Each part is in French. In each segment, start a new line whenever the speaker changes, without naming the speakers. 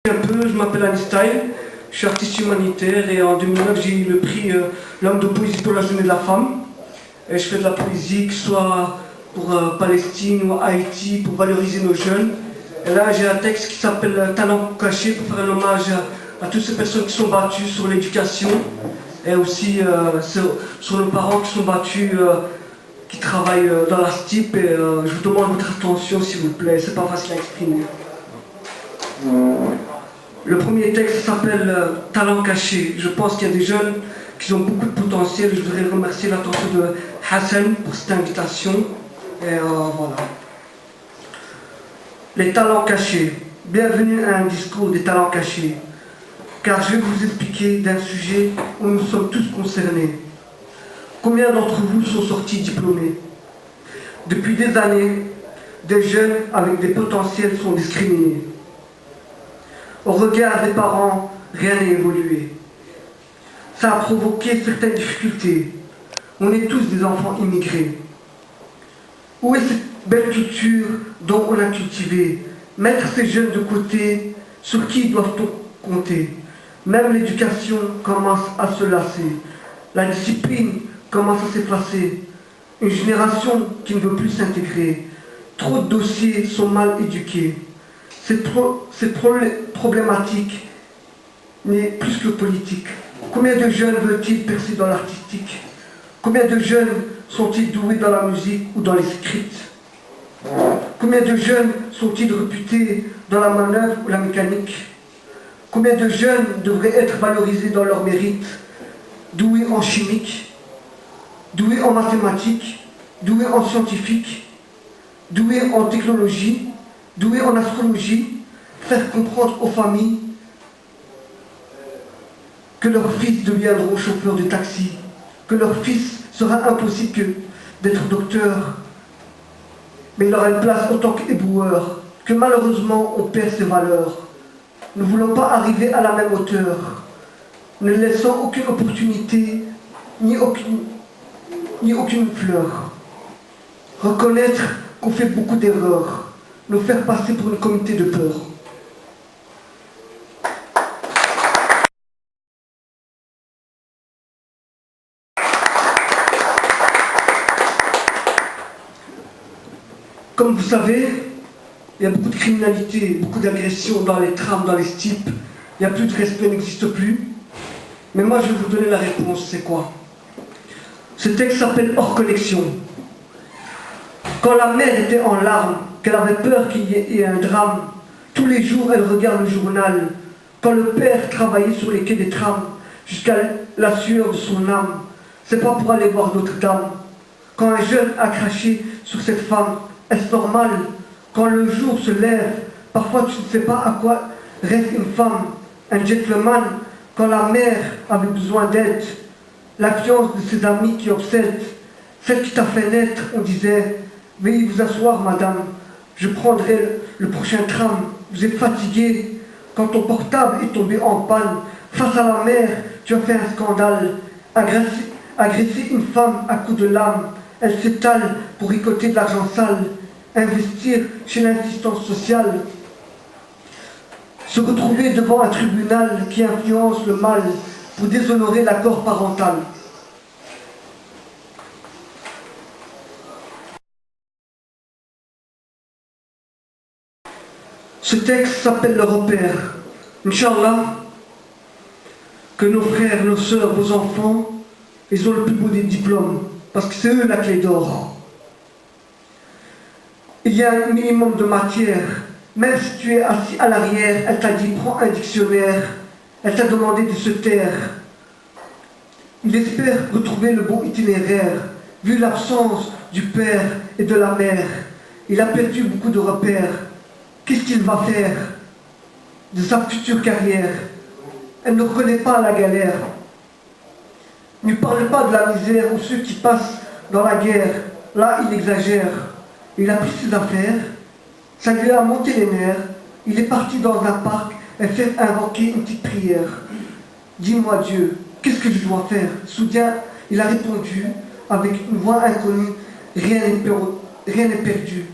Un peu, je m'appelle Einstein, je suis artiste humanitaire et en 2009 j'ai eu le prix L'Homme de poésie pour la journée de la femme. Et je fais de la poésie, que ce soit pour Palestine ou Haïti, pour valoriser nos jeunes. Et là j'ai un texte qui s'appelle Talent caché pour faire un hommage à toutes ces personnes qui sont battues sur l'éducation et aussi sur nos parents qui sont battus, qui travaillent dans la STIP. Et je vous demande votre attention s'il vous plaît, c'est pas facile à exprimer. Le premier texte s'appelle Talent caché. Je pense qu'il y a des jeunes qui ont beaucoup de potentiel. Je voudrais remercier l'attention de Hassan pour cette invitation. Et voilà. Les talents cachés. Bienvenue à un discours des talents cachés. Car je vais vous expliquer d'un sujet où nous sommes tous concernés. Combien d'entre vous sont sortis diplômés? Depuis des années, des jeunes avec des potentiels sont discriminés. Au regard des parents, rien n'a évolué. Ça a provoqué certaines difficultés. On est tous des enfants immigrés. Où est cette belle culture dont on a cultivé? Mettre ces jeunes de côté, sur qui doivent-on compter? Même l'éducation commence à se lasser. La discipline commence à s'effacer. Une génération qui ne veut plus s'intégrer. Trop de dossiers sont mal éduqués. Cette problématique n'est plus que politique. Combien de jeunes veulent-ils percer dans l'artistique? Combien de jeunes sont-ils doués dans la musique ou dans les scripts? Combien de jeunes sont-ils réputés dans la manœuvre ou la mécanique? Combien de jeunes devraient être valorisés dans leur mérite? Doués en chimique, doués en mathématiques, doués en scientifique, doués en technologie, doués en astrologie, faire comprendre aux familles que leurs fils deviendront chauffeurs de taxi, que leur fils sera impossible d'être docteur, mais il aura une place en tant qu'éboueur, que malheureusement on perd ses valeurs. Ne voulons pas arriver à la même hauteur, ne laissant aucune opportunité, ni aucune fleur. Reconnaître qu'on fait beaucoup d'erreurs, nous faire passer pour une communauté de peur. Comme vous savez, il y a beaucoup de criminalité, beaucoup d'agressions dans les trams, dans les STIP. Il n'y a plus de respect, n'existe plus. Mais moi, je vais vous donner la réponse, c'est quoi? Ce texte s'appelle Hors connexion. Quand la mère était en larmes, qu'elle avait peur qu'il y ait un drame, tous les jours elle regarde le journal. Quand le père travaillait sur les quais des trams, jusqu'à la sueur de son âme, c'est pas pour aller voir d'autres dames. Quand un jeune a craché sur cette femme, est-ce normal? Quand le jour se lève, parfois tu ne sais pas à quoi reste une femme, un gentleman. Quand la mère avait besoin d'aide, l'affluence de ses amis qui obsèdent, celle qui t'a fait naître, on disait, veuillez vous asseoir, madame, je prendrai le prochain tram. Vous êtes fatigué. Quand ton portable est tombé en panne, face à la mer, tu as fait un scandale. Agresser une femme à coups de lame, elle s'étale pour ricoter de l'argent sale. Investir chez l'assistance sociale. Se retrouver devant un tribunal qui influence le mal pour déshonorer l'accord parental. Ce texte s'appelle le repère. Inch'Allah, que nos frères, nos sœurs, vos enfants, ils ont le plus beau des diplômes, parce que c'est eux la clé d'or. Il y a un minimum de matière. Même si tu es assis à l'arrière, elle t'a dit prends un dictionnaire, elle t'a demandé de se taire. Il espère retrouver le bon itinéraire, vu l'absence du père et de la mère. Il a perdu beaucoup de repères. Qu'est-ce qu'il va faire de sa future carrière? Elle ne connaît pas la galère. Ne parle pas de la misère ou ceux qui passent dans la guerre. Là, il exagère. Il a pris ses affaires, ça lui a monté les nerfs. Il est parti dans un parc et fait invoquer une petite prière. Dis-moi Dieu, qu'est-ce que je dois faire? Soudain, il a répondu avec une voix inconnue, rien n'est perdu.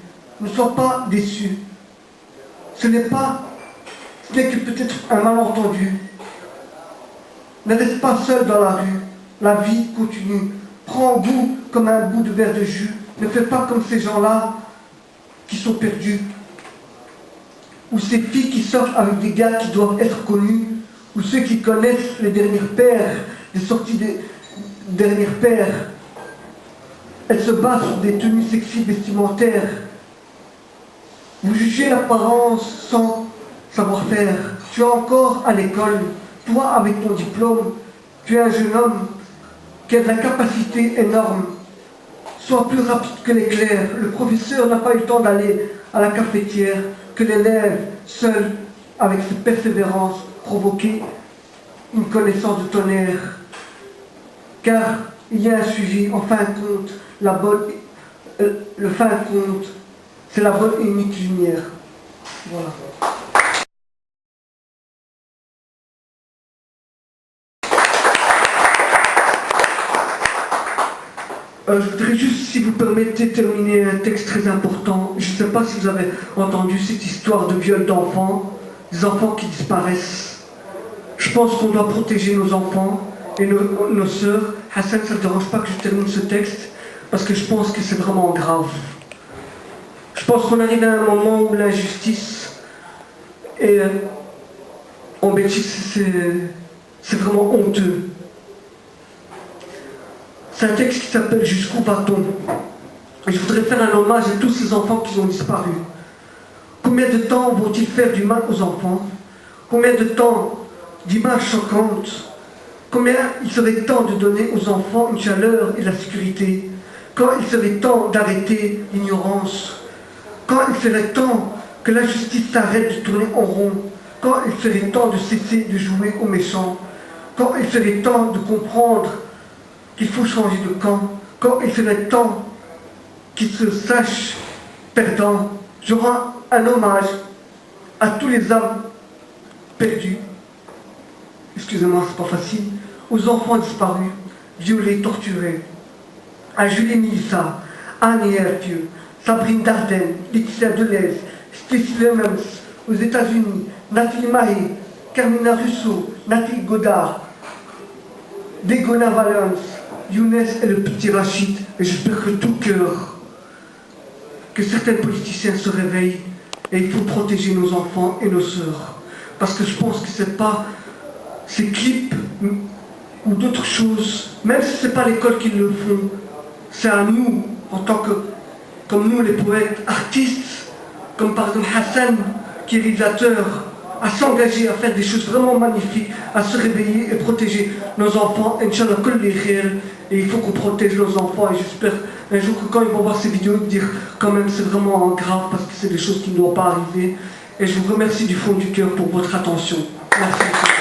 Ne sois pas déçu. Ce n'est pas Ce n'est que peut-être un malentendu. Ne reste pas seul dans la rue. La vie continue. Prends goût comme un bout de verre de jus. Ne fais pas comme ces gens-là qui sont perdus. Ou ces filles qui sortent avec des gars qui doivent être connus. Ou ceux qui connaissent les dernières paires, les sorties des dernières paires. Elles se basent sur des tenues sexy vestimentaires. Vous jugez l'apparence sans savoir-faire. Tu es encore à l'école. Toi, avec ton diplôme, tu es un jeune homme qui a de la capacité énorme. Sois plus rapide que l'éclair. Le professeur n'a pas eu le temps d'aller à la cafetière, que l'élève, seul, avec sa persévérance, provoquait une connaissance de tonnerre. Car il y a un sujet, en fin de compte, le fin de compte, c'est la bonne et unique lumière. Voilà. Je voudrais juste, si vous permettez, terminer un texte très important. Je ne sais pas si vous avez entendu cette histoire de viol d'enfants, des enfants qui disparaissent. Je pense qu'on doit protéger nos enfants et nos sœurs. Hassan, ça ne te dérange pas que je termine ce texte, parce que je pense que c'est vraiment grave. Je pense qu'on arrive à un moment où l'injustice en Belgique, c'est vraiment honteux. C'est un texte qui s'appelle « Jusqu'où va-t-on » Et je voudrais faire un hommage à tous ces enfants qui ont disparu. Combien de temps vont-ils faire du mal aux enfants? Combien de temps d'images choquantes? Combien il serait temps de donner aux enfants une chaleur et la sécurité? Quand il serait temps d'arrêter l'ignorance? Quand il serait temps que la justice s'arrête de tourner en rond? Quand il serait temps de cesser de jouer aux méchants? Quand il serait temps de comprendre qu'il faut changer de camp? Quand il serait temps qu'ils se sachent perdants? Je rends un hommage à tous les âmes perdues, excusez-moi, c'est pas facile, aux enfants disparus, violés, torturés, à Julie Melissa, Anne Hervieux, Sabrine Dardenne, Laetitia Deleuze, Stacy Lemons, aux États-Unis, Nathalie Mahé, Carmina Russo, Nathalie Godard, Degona Valence, Younes et le petit Rachid. Et j'espère que tout cœur, que certains politiciens se réveillent, et il faut protéger nos enfants et nos sœurs. Parce que je pense que c'est pas ces clips ou d'autres choses, même si c'est pas l'école qui le font, c'est à nous, en tant que, comme nous les poètes, artistes, comme par exemple Hassan, qui est réalisateur, à s'engager à faire des choses vraiment magnifiques, à se réveiller et protéger nos enfants. Inch'Allah, et il faut qu'on protège nos enfants, et j'espère un jour que quand ils vont voir ces vidéos, dire quand même c'est vraiment grave, parce que c'est des choses qui ne doivent pas arriver. Et je vous remercie du fond du cœur pour votre attention. Merci.